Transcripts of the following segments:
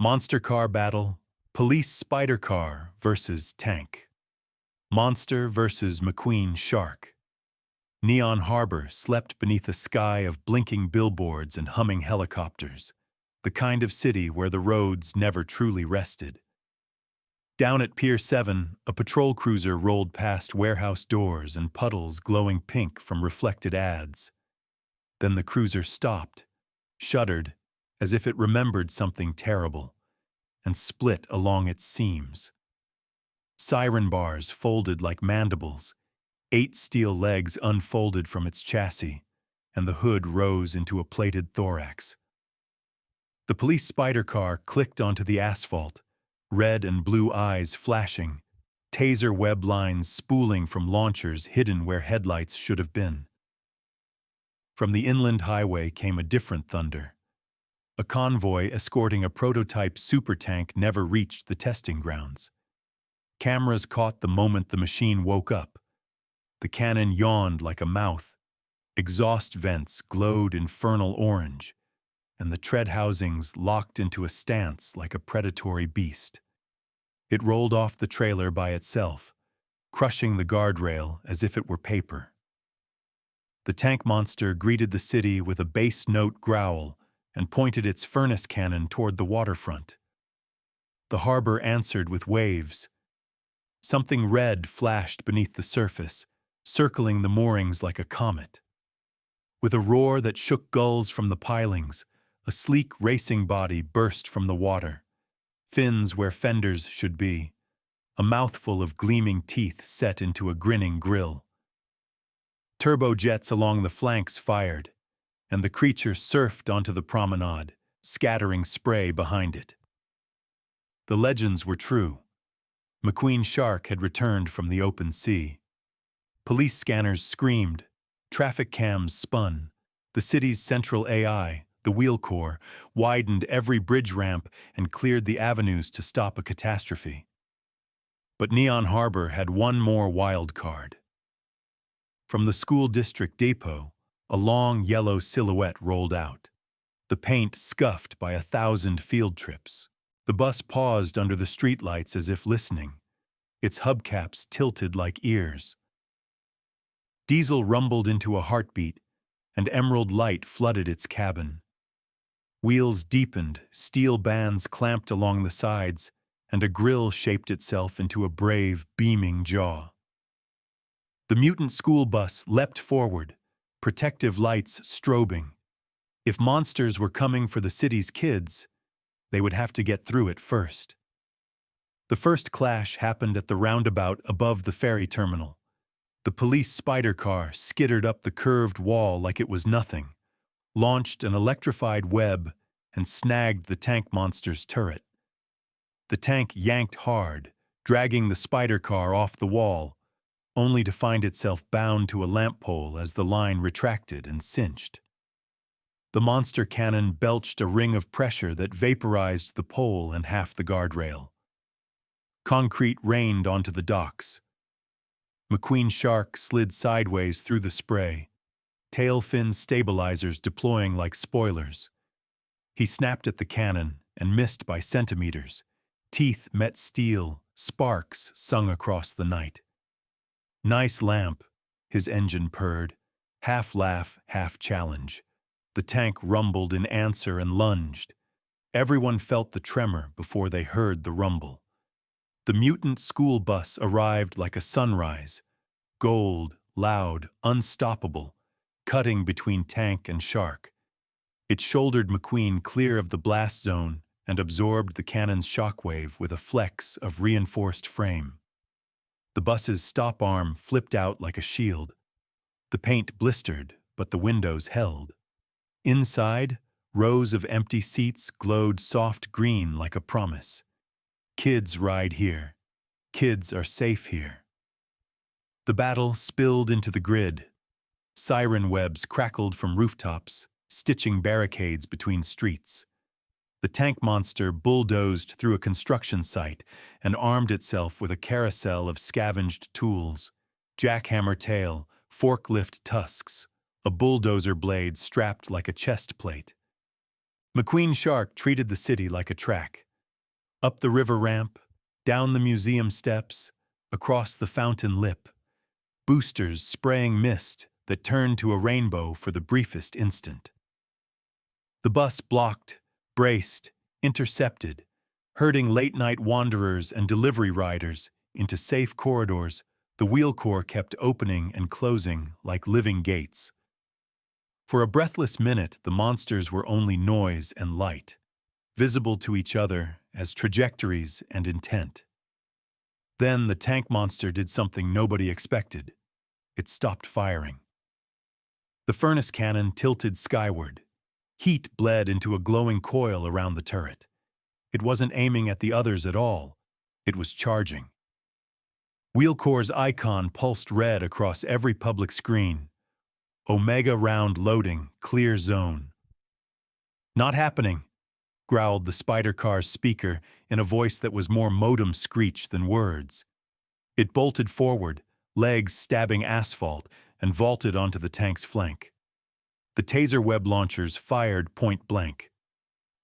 Monster car battle, police spider car versus tank. Monster versus McQueen Shark. Neon Harbor slept beneath a sky of blinking billboards and humming helicopters, the kind of city where the roads never truly rested. Down at Pier 7, a patrol cruiser rolled past warehouse doors and puddles glowing pink from reflected ads. Then the cruiser stopped, shuddered, as if it remembered something terrible, and split along its seams. Siren bars folded like mandibles, 8 steel legs unfolded from its chassis, and the hood rose into a plated thorax. The police spider car clicked onto the asphalt, red and blue eyes flashing, taser web lines spooling from launchers hidden where headlights should have been. From the inland highway came a different thunder. A convoy escorting a prototype supertank never reached the testing grounds. Cameras caught the moment the machine woke up. The cannon yawned like a mouth. Exhaust vents glowed infernal orange, and the tread housings locked into a stance like a predatory beast. It rolled off the trailer by itself, crushing the guardrail as if it were paper. The tank monster greeted the city with a bass note growl and pointed its furnace cannon toward the waterfront. The harbor answered with waves. Something red flashed beneath the surface, circling the moorings like a comet. With a roar that shook gulls from the pilings, a sleek racing body burst from the water, fins where fenders should be, a mouthful of gleaming teeth set into a grinning grill. Turbojets along the flanks fired, and the creature surfed onto the promenade, scattering spray behind it. The legends were true. McQueen Shark had returned from the open sea. Police scanners screamed, traffic cams spun, the city's central AI, the wheel core, widened every bridge ramp and cleared the avenues to stop a catastrophe. But Neon Harbor had one more wild card. From the school district depot, a long yellow silhouette rolled out, the paint scuffed by 1,000 field trips. The bus paused under the streetlights as if listening, its hubcaps tilted like ears. Diesel rumbled into a heartbeat, and emerald light flooded its cabin. Wheels deepened, steel bands clamped along the sides, and a grille shaped itself into a brave, beaming jaw. The mutant school bus leapt forward, protective lights strobing. If monsters were coming for the city's kids, they would have to get through it first. The first clash happened at the roundabout above the ferry terminal. The police spider car skittered up the curved wall like it was nothing, launched an electrified web, and snagged the tank monster's turret. The tank yanked hard, dragging the spider car off the wall, only to find itself bound to a lamp pole as the line retracted and cinched. The monster cannon belched a ring of pressure that vaporized the pole and half the guardrail. Concrete rained onto the docks. McQueen Shark slid sideways through the spray, tail fin stabilizers deploying like spoilers. He snapped at the cannon and missed by centimeters. Teeth met steel, sparks sung across the night. "Nice lamp," his engine purred, half laugh, half challenge. The tank rumbled in answer and lunged. Everyone felt the tremor before they heard the rumble. The mutant school bus arrived like a sunrise, gold, loud, unstoppable, cutting between tank and shark. It shouldered McQueen clear of the blast zone and absorbed the cannon's shockwave with a flex of reinforced frame. The bus's stop arm flipped out like a shield. The paint blistered, but the windows held. Inside, rows of empty seats glowed soft green like a promise. Kids ride here. Kids are safe here. The battle spilled into the grid. Siren webs crackled from rooftops, stitching barricades between streets. The tank monster bulldozed through a construction site and armed itself with a carousel of scavenged tools, jackhammer tail, forklift tusks, a bulldozer blade strapped like a chest plate. McQueen Shark treated the city like a track, Up the river ramp, down the museum steps, across the fountain lip, boosters spraying mist that turned to a rainbow for the briefest instant. The bus blocked, braced, intercepted, herding late-night wanderers and delivery riders into safe corridors. The wheel core kept opening and closing like living gates. For a breathless minute, the monsters were only noise and light, visible to each other as trajectories and intent. Then the tank monster did something nobody expected. It stopped firing. The furnace cannon tilted skyward. Heat bled into a glowing coil around the turret. It wasn't aiming at the others at all. It was charging. Wheelcore's icon pulsed red across every public screen. Omega round loading, clear zone. "Not happening," growled the spider car's speaker in a voice that was more modem screech than words. It bolted forward, legs stabbing asphalt, and vaulted onto the tank's flank. The taser web launchers fired point blank.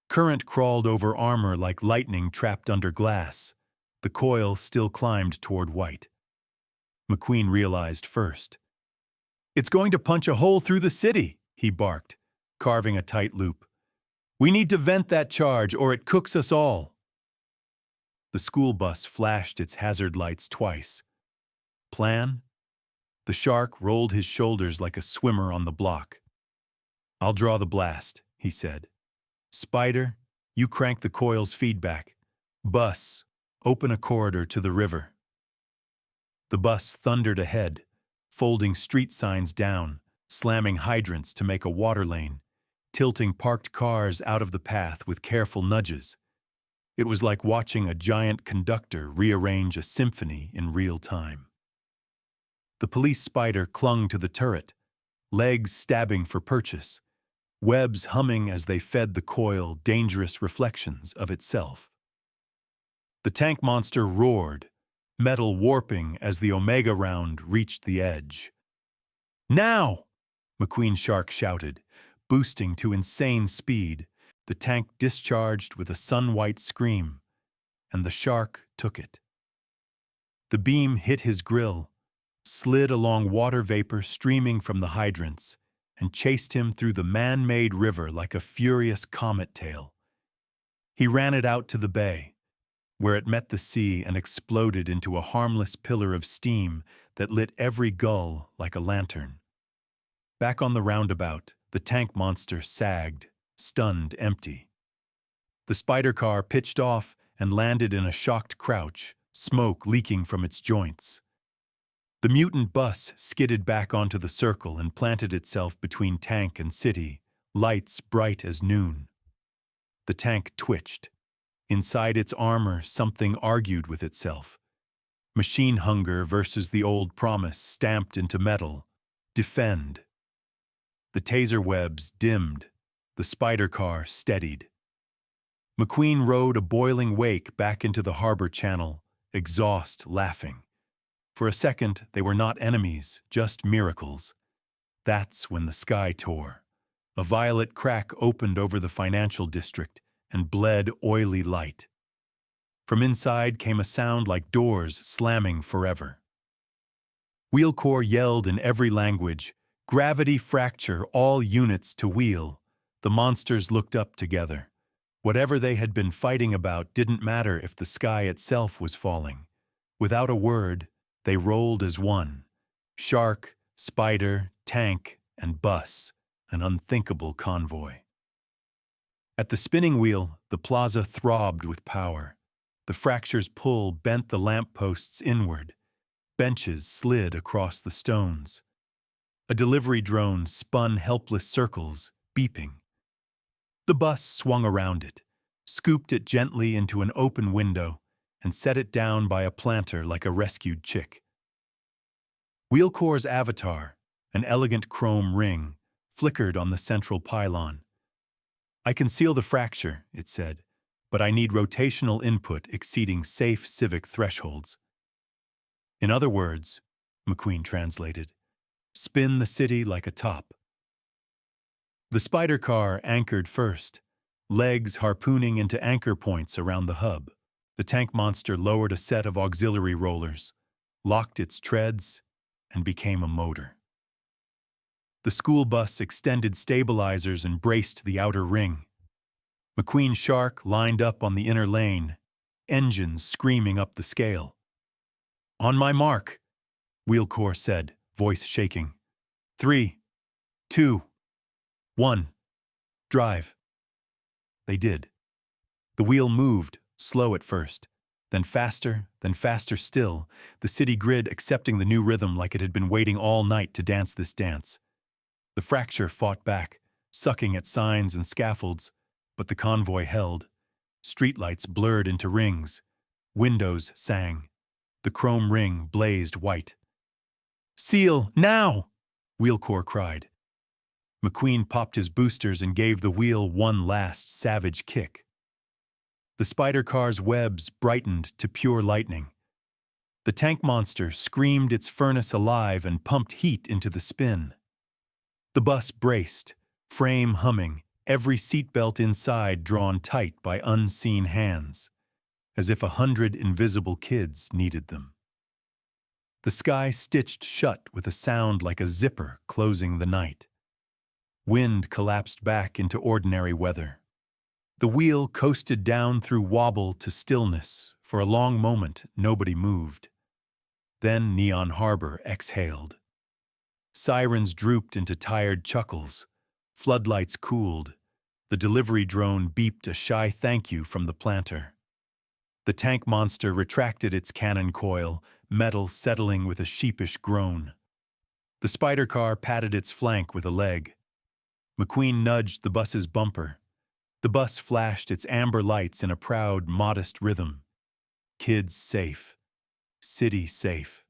Current crawled over armor like lightning trapped under glass. The coil still climbed toward white. McQueen realized first. "It's going to punch a hole through the city," he barked, carving a tight loop. "We need to vent that charge or it cooks us all." The school bus flashed its hazard lights twice. Plan? The shark rolled his shoulders like a swimmer on the block. "I'll draw the blast," he said. "Spider, you crank the coil's feedback. Bus, open a corridor to the river." The bus thundered ahead, folding street signs down, slamming hydrants to make a water lane, tilting parked cars out of the path with careful nudges. It was like watching a giant conductor rearrange a symphony in real time. The police spider clung to the turret, legs stabbing for purchase, webs humming as they fed the coil dangerous reflections of itself. The tank monster roared, metal warping as the Omega round reached the edge. "Now!" McQueen Shark shouted, boosting to insane speed. The tank discharged with a sun-white scream, and the shark took it. The beam hit his grill, slid along water vapor streaming from the hydrants, and chased him through the man-made river like a furious comet tail. He ran it out to the bay, where it met the sea and exploded into a harmless pillar of steam that lit every gull like a lantern. Back on the roundabout, the tank monster sagged, stunned empty. The spider car pitched off and landed in a shocked crouch, smoke leaking from its joints. The mutant bus skidded back onto the circle and planted itself between tank and city, lights bright as noon. The tank twitched. Inside its armor, something argued with itself. Machine hunger versus the old promise stamped into metal. Defend. The taser webs dimmed. The spider car steadied. McQueen rode a boiling wake back into the harbor channel, exhaust laughing. For a second, they were not enemies, just miracles. That's when the sky tore. A violet crack opened over the financial district and bled oily light. From inside came a sound like doors slamming forever. Wheelcore yelled in every language, "Gravity fracture, all units to wheel." The monsters looked up together. Whatever they had been fighting about didn't matter if the sky itself was falling. Without a word, they rolled as one. Shark, spider, tank, and bus, an unthinkable convoy. At the spinning wheel, the plaza throbbed with power. The fracture's pull bent the lampposts inward. Benches slid across the stones. A delivery drone spun helpless circles, beeping. The bus swung around it, scooped it gently into an open window, and set it down by a planter like a rescued chick. Wheelcore's avatar, an elegant chrome ring, flickered on the central pylon. "I can seal the fracture," it said, "but I need rotational input exceeding safe civic thresholds." "In other words," McQueen translated, "spin the city like a top." The spider car anchored first, legs harpooning into anchor points around the hub. The tank monster lowered a set of auxiliary rollers, locked its treads, and became a motor. The school bus extended stabilizers and braced the outer ring. McQueen Shark lined up on the inner lane, engines screaming up the scale. "On my mark," Wheel Corps said, voice shaking. 3, 2, 1, drive. They did. The wheel moved, slow at first, then faster still, the city grid accepting the new rhythm like it had been waiting all night to dance this dance. The fracture fought back, sucking at signs and scaffolds, but the convoy held. Streetlights blurred into rings. Windows sang. The chrome ring blazed white. "Seal, now!" Wheel Corps cried. McQueen popped his boosters and gave the wheel one last savage kick. The spider car's webs brightened to pure lightning. The tank monster screamed its furnace alive and pumped heat into the spin. The bus braced, frame humming, every seatbelt inside drawn tight by unseen hands, as if 100 invisible kids needed them. The sky stitched shut with a sound like a zipper closing the night. Wind collapsed back into ordinary weather. The wheel coasted down through wobble to stillness. For a long moment, nobody moved. Then Neon Harbor exhaled. Sirens drooped into tired chuckles. Floodlights cooled. The delivery drone beeped a shy thank you from the planter. The tank monster retracted its cannon coil, metal settling with a sheepish groan. The spider car patted its flank with a leg. McQueen nudged the bus's bumper. The bus flashed its amber lights in a proud, modest rhythm. Kids safe. City safe.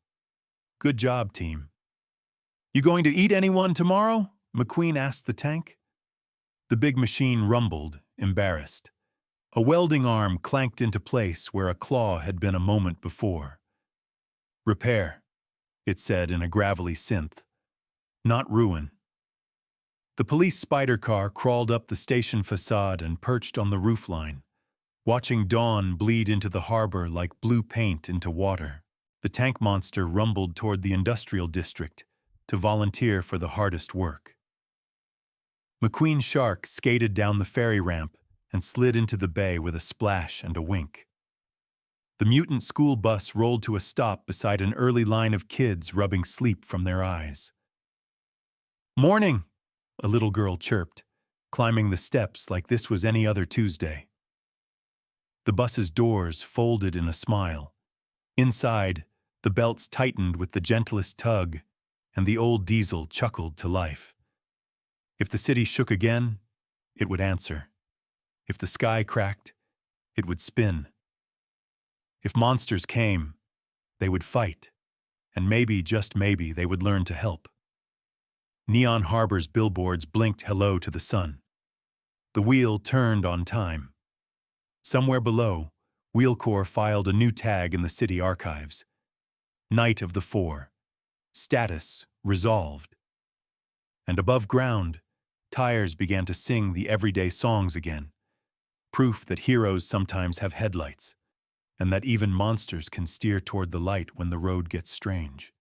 Good job, team. "You going to eat anyone tomorrow?" McQueen asked the tank. The big machine rumbled, embarrassed. A welding arm clanked into place where a claw had been a moment before. "Repair," it said in a gravelly synth. "Not ruin." The police spider car crawled up the station facade and perched on the roofline, watching dawn bleed into the harbor like blue paint into water. The tank monster rumbled toward the industrial district to volunteer for the hardest work. McQueen Shark skated down the ferry ramp and slid into the bay with a splash and a wink. The mutant school bus rolled to a stop beside an early line of kids rubbing sleep from their eyes. "Morning," a little girl chirped, climbing the steps like this was any other Tuesday. The bus's doors folded in a smile. Inside, the belts tightened with the gentlest tug, and the old diesel chuckled to life. If the city shook again, it would answer. If the sky cracked, it would spin. If monsters came, they would fight, and maybe, just maybe, they would learn to help. Neon Harbor's billboards blinked hello to the sun. The wheel turned on time. Somewhere below, Wheel Corps filed a new tag in the city archives. Night of the 4. Status resolved. And above ground, tires began to sing the everyday songs again. Proof that heroes sometimes have headlights, and that even monsters can steer toward the light when the road gets strange.